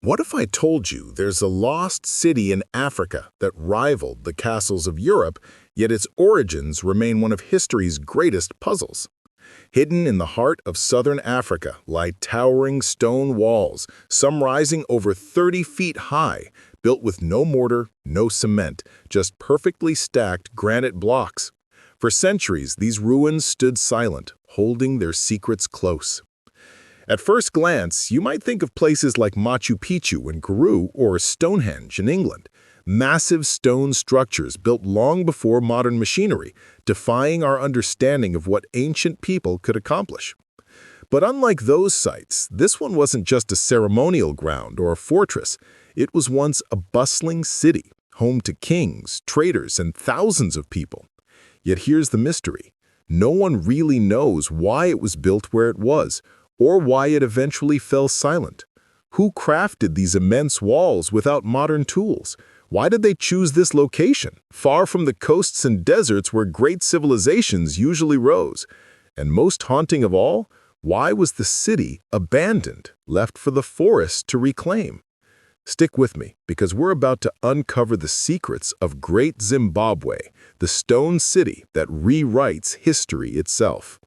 What if I told you there's a lost city in Africa that rivaled the castles of Europe, yet its origins remain one of history's greatest puzzles? Hidden in the heart of southern Africa lie towering stone walls, some rising over 30 feet high, built with no mortar, no cement, just perfectly stacked granite blocks. For centuries, these ruins stood silent, holding their secrets close. At first glance, you might think of places like Machu Picchu in Peru or Stonehenge in England, massive stone structures built long before modern machinery, defying our understanding of what ancient people could accomplish. But unlike those sites, this one wasn't just a ceremonial ground or a fortress. It was once a bustling city, home to kings, traders, and thousands of people. Yet here's the mystery. No one really knows why it was built where it was, or why it eventually fell silent. Who crafted these immense walls without modern tools? Why did they choose this location, far from the coasts and deserts where great civilizations usually rose? And most haunting of all, why was the city abandoned, left for the forest to reclaim? Stick with me, because we're about to uncover the secrets of Great Zimbabwe, the stone city that rewrites history itself.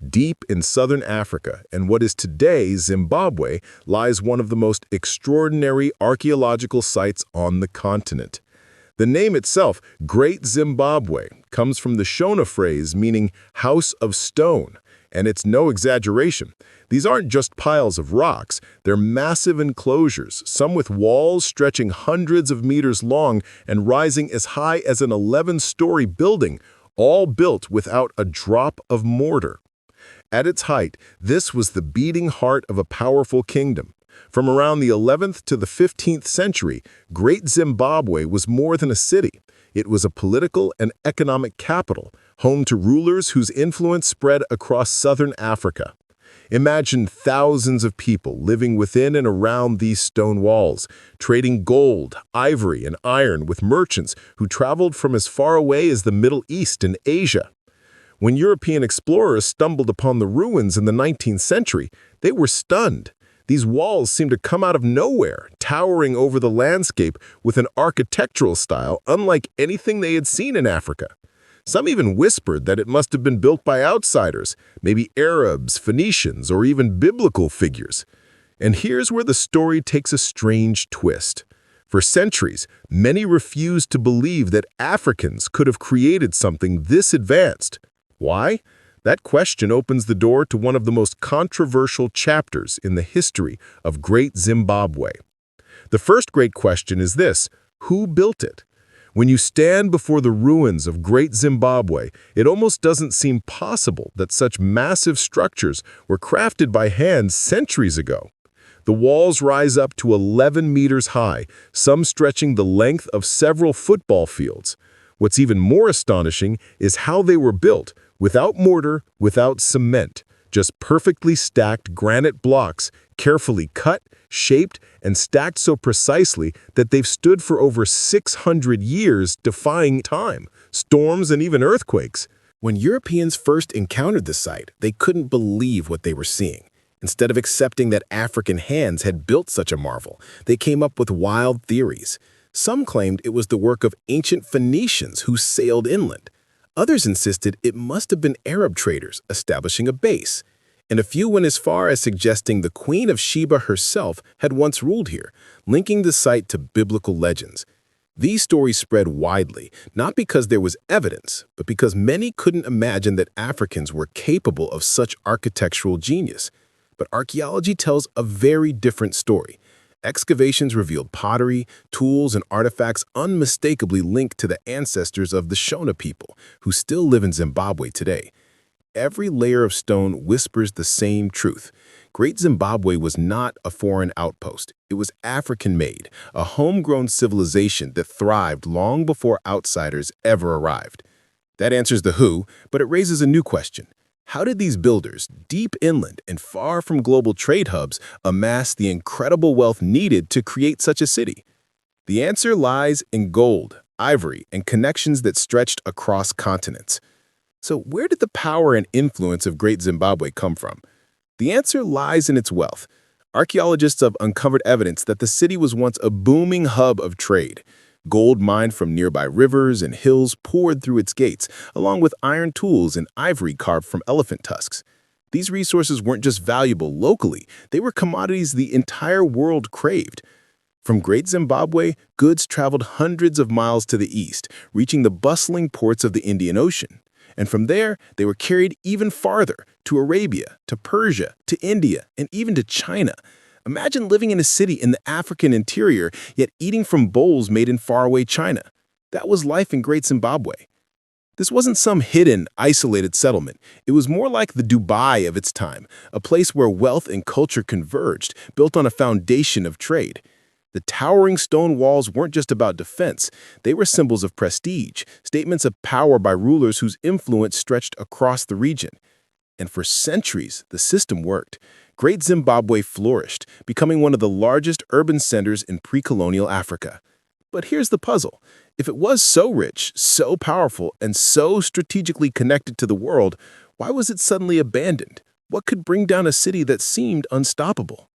Deep in southern Africa and what is today Zimbabwe lies one of the most extraordinary archaeological sites on the continent. The name itself, Great Zimbabwe, comes from the Shona phrase meaning house of stone, and it's no exaggeration. These aren't just piles of rocks, they're massive enclosures, some with walls stretching hundreds of meters long and rising as high as an 11-story building, all built without a drop of mortar. At its height, this was the beating heart of a powerful kingdom. From around the 11th to the 15th century, Great Zimbabwe was more than a city. It was a political and economic capital, home to rulers whose influence spread across southern Africa. Imagine thousands of people living within and around these stone walls, trading gold, ivory, and iron with merchants who traveled from as far away as the Middle East and Asia. When European explorers stumbled upon the ruins in the 19th century, they were stunned. These walls seemed to come out of nowhere, towering over the landscape with an architectural style unlike anything they had seen in Africa. Some even whispered that it must have been built by outsiders, maybe Arabs, Phoenicians, or even biblical figures. And here's where the story takes a strange twist. For centuries, many refused to believe that Africans could have created something this advanced. Why? That question opens the door to one of the most controversial chapters in the history of Great Zimbabwe. The first great question is this: who built it? When you stand before the ruins of Great Zimbabwe, it almost doesn't seem possible that such massive structures were crafted by hand centuries ago. The walls rise up to 11 meters high, some stretching the length of several football fields. What's even more astonishing is how they were built, without mortar, without cement, just perfectly stacked granite blocks, carefully cut, shaped, and stacked so precisely that they've stood for over 600 years, defying time, storms, and even earthquakes. When Europeans first encountered the site, they couldn't believe what they were seeing. Instead of accepting that African hands had built such a marvel, they came up with wild theories. Some claimed it was the work of ancient Phoenicians who sailed inland. Others insisted it must have been Arab traders establishing a base. And a few went as far as suggesting the Queen of Sheba herself had once ruled here, linking the site to biblical legends. These stories spread widely, not because there was evidence, but because many couldn't imagine that Africans were capable of such architectural genius. But archaeology tells a very different story. Excavations revealed pottery, tools, and artifacts unmistakably linked to the ancestors of the Shona people, who still live in Zimbabwe today. Every layer of stone whispers the same truth. Great Zimbabwe was not a foreign outpost. It was African-made, a homegrown civilization that thrived long before outsiders ever arrived. That answers the who, but it raises a new question. How did these builders, deep inland and far from global trade hubs, amass the incredible wealth needed to create such a city? The answer lies in gold, ivory, and connections that stretched across continents. So where did the power and influence of Great Zimbabwe come from? The answer lies in its wealth. Archaeologists have uncovered evidence that the city was once a booming hub of trade. Gold mined from nearby rivers and hills poured through its gates, along with iron tools and ivory carved from elephant tusks. These resources weren't just valuable locally, they were commodities the entire world craved. From Great Zimbabwe, goods traveled hundreds of miles to the east, reaching the bustling ports of the Indian Ocean. And from there, they were carried even farther, to Arabia, to Persia, to India, and even to China. Imagine living in a city in the African interior, yet eating from bowls made in faraway China. That was life in Great Zimbabwe. This wasn't some hidden, isolated settlement. It was more like the Dubai of its time, a place where wealth and culture converged, built on a foundation of trade. The towering stone walls weren't just about defense. They were symbols of prestige, statements of power by rulers whose influence stretched across the region. And for centuries, the system worked. Great Zimbabwe flourished, becoming one of the largest urban centers in pre-colonial Africa. But here's the puzzle. If it was so rich, so powerful, and so strategically connected to the world, why was it suddenly abandoned? What could bring down a city that seemed unstoppable?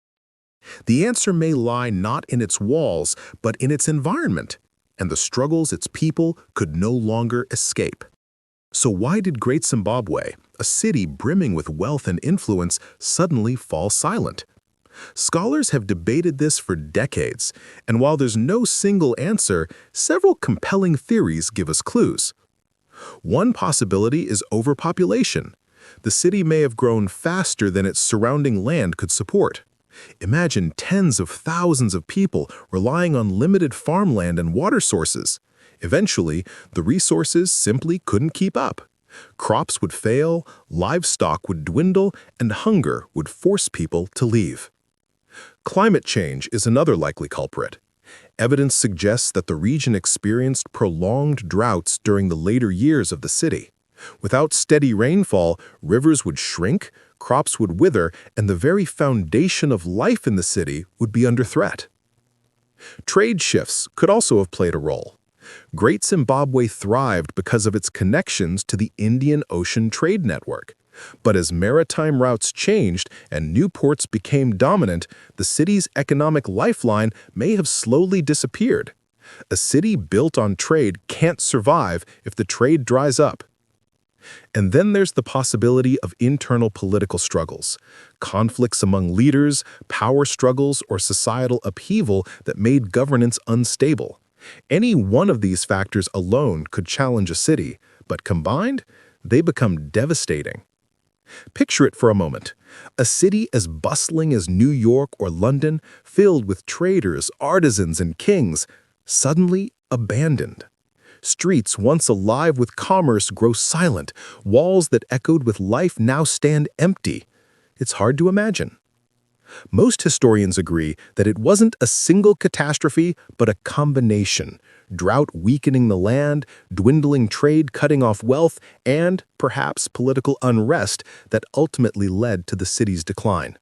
The answer may lie not in its walls, but in its environment, and the struggles its people could no longer escape. So why did Great Zimbabwe, a city brimming with wealth and influence, suddenly fall silent? Scholars have debated this for decades, and while there's no single answer, several compelling theories give us clues. One possibility is overpopulation. The city may have grown faster than its surrounding land could support. Imagine tens of thousands of people relying on limited farmland and water sources. Eventually, the resources simply couldn't keep up. Crops would fail, livestock would dwindle, and hunger would force people to leave. Climate change is another likely culprit. Evidence suggests that the region experienced prolonged droughts during the later years of the city. Without steady rainfall, rivers would shrink, crops would wither, and the very foundation of life in the city would be under threat. Trade shifts could also have played a role. Great Zimbabwe thrived because of its connections to the Indian Ocean trade network. But as maritime routes changed and new ports became dominant, the city's economic lifeline may have slowly disappeared. A city built on trade can't survive if the trade dries up. And then there's the possibility of internal political struggles, conflicts among leaders, power struggles, or societal upheaval that made governance unstable. Any one of these factors alone could challenge a city, but combined, they become devastating. Picture it for a moment. A city as bustling as New York or London, filled with traders, artisans, and kings, suddenly abandoned. Streets once alive with commerce grow silent. Walls that echoed with life now stand empty. It's hard to imagine. Most historians agree that it wasn't a single catastrophe, but a combination. Drought weakening the land, dwindling trade cutting off wealth, and, perhaps, political unrest that ultimately led to the city's decline.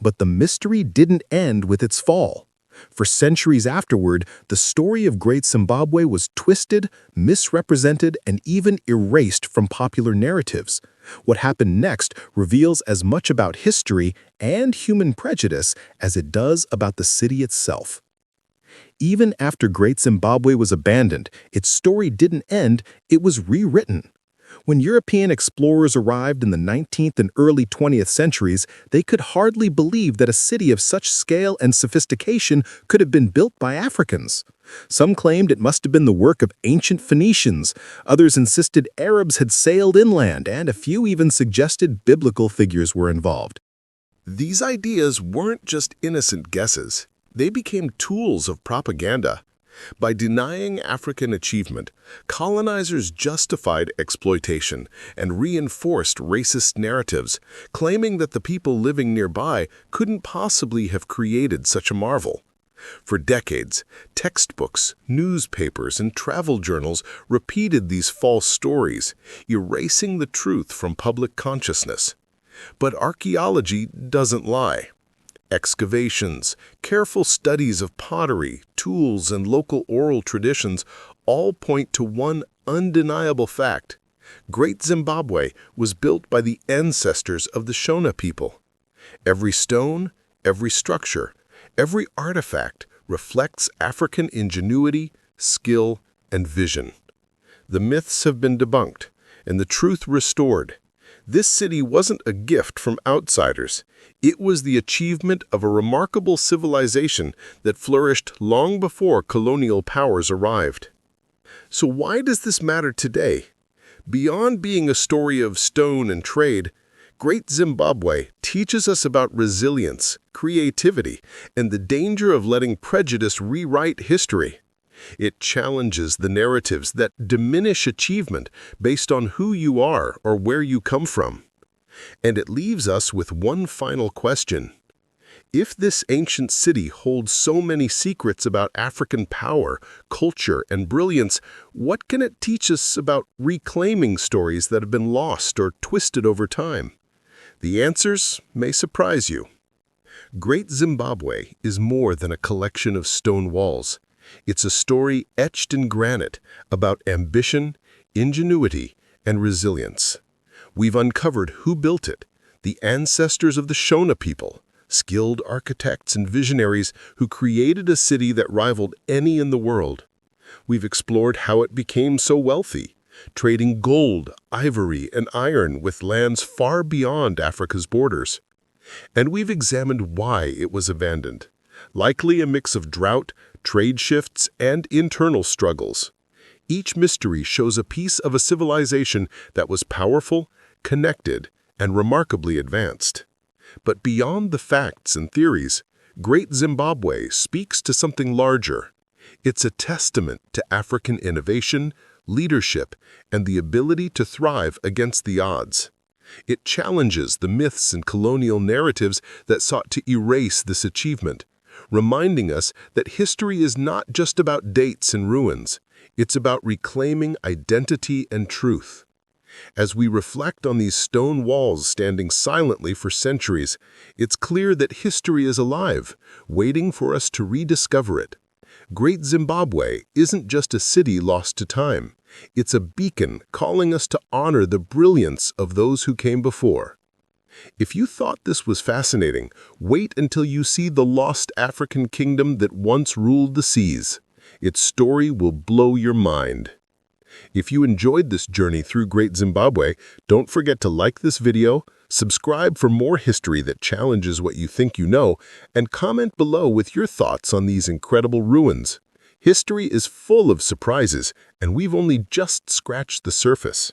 But the mystery didn't end with its fall. For centuries afterward, the story of Great Zimbabwe was twisted, misrepresented, and even erased from popular narratives. What happened next reveals as much about history and human prejudice as it does about the city itself. Even after Great Zimbabwe was abandoned, its story didn't end, it was rewritten. When European explorers arrived in the 19th and early 20th centuries, they could hardly believe that a city of such scale and sophistication could have been built by Africans. Some claimed it must have been the work of ancient Phoenicians, others insisted Arabs had sailed inland, and a few even suggested biblical figures were involved. These ideas weren't just innocent guesses. They became tools of propaganda. By denying African achievement, colonizers justified exploitation and reinforced racist narratives, claiming that the people living nearby couldn't possibly have created such a marvel. For decades, textbooks, newspapers, and travel journals repeated these false stories, erasing the truth from public consciousness. But archaeology doesn't lie. Excavations, careful studies of pottery, tools, and local oral traditions all point to one undeniable fact. Great Zimbabwe was built by the ancestors of the Shona people. Every stone, every structure, every artifact reflects African ingenuity, skill, and vision. The myths have been debunked, and the truth restored. This city wasn't a gift from outsiders. It was the achievement of a remarkable civilization that flourished long before colonial powers arrived. So why does this matter today? Beyond being a story of stone and trade, Great Zimbabwe teaches us about resilience, creativity, and the danger of letting prejudice rewrite history. It challenges the narratives that diminish achievement based on who you are or where you come from. And it leaves us with one final question. If this ancient city holds so many secrets about African power, culture, and brilliance, what can it teach us about reclaiming stories that have been lost or twisted over time? The answers may surprise you. Great Zimbabwe is more than a collection of stone walls. It's a story etched in granite about ambition, ingenuity, and resilience. We've uncovered who built it, the ancestors of the Shona people, skilled architects and visionaries who created a city that rivaled any in the world. We've explored how it became so wealthy, trading gold, ivory, and iron with lands far beyond Africa's borders. And we've examined why it was abandoned, likely a mix of drought, trade shifts, and internal struggles. Each mystery shows a piece of a civilization that was powerful, connected, and remarkably advanced. But beyond the facts and theories, Great Zimbabwe speaks to something larger. It's a testament to African innovation, leadership, and the ability to thrive against the odds. It challenges the myths and colonial narratives that sought to erase this achievement, reminding us that history is not just about dates and ruins. It's about reclaiming identity and truth. As we reflect on these stone walls standing silently for centuries, it's clear that history is alive, waiting for us to rediscover it. Great Zimbabwe isn't just a city lost to time. It's a beacon calling us to honor the brilliance of those who came before. If you thought this was fascinating, wait until you see the lost African kingdom that once ruled the seas. Its story will blow your mind. If you enjoyed this journey through Great Zimbabwe, don't forget to like this video, subscribe for more history that challenges what you think you know, and comment below with your thoughts on these incredible ruins. History is full of surprises, and we've only just scratched the surface.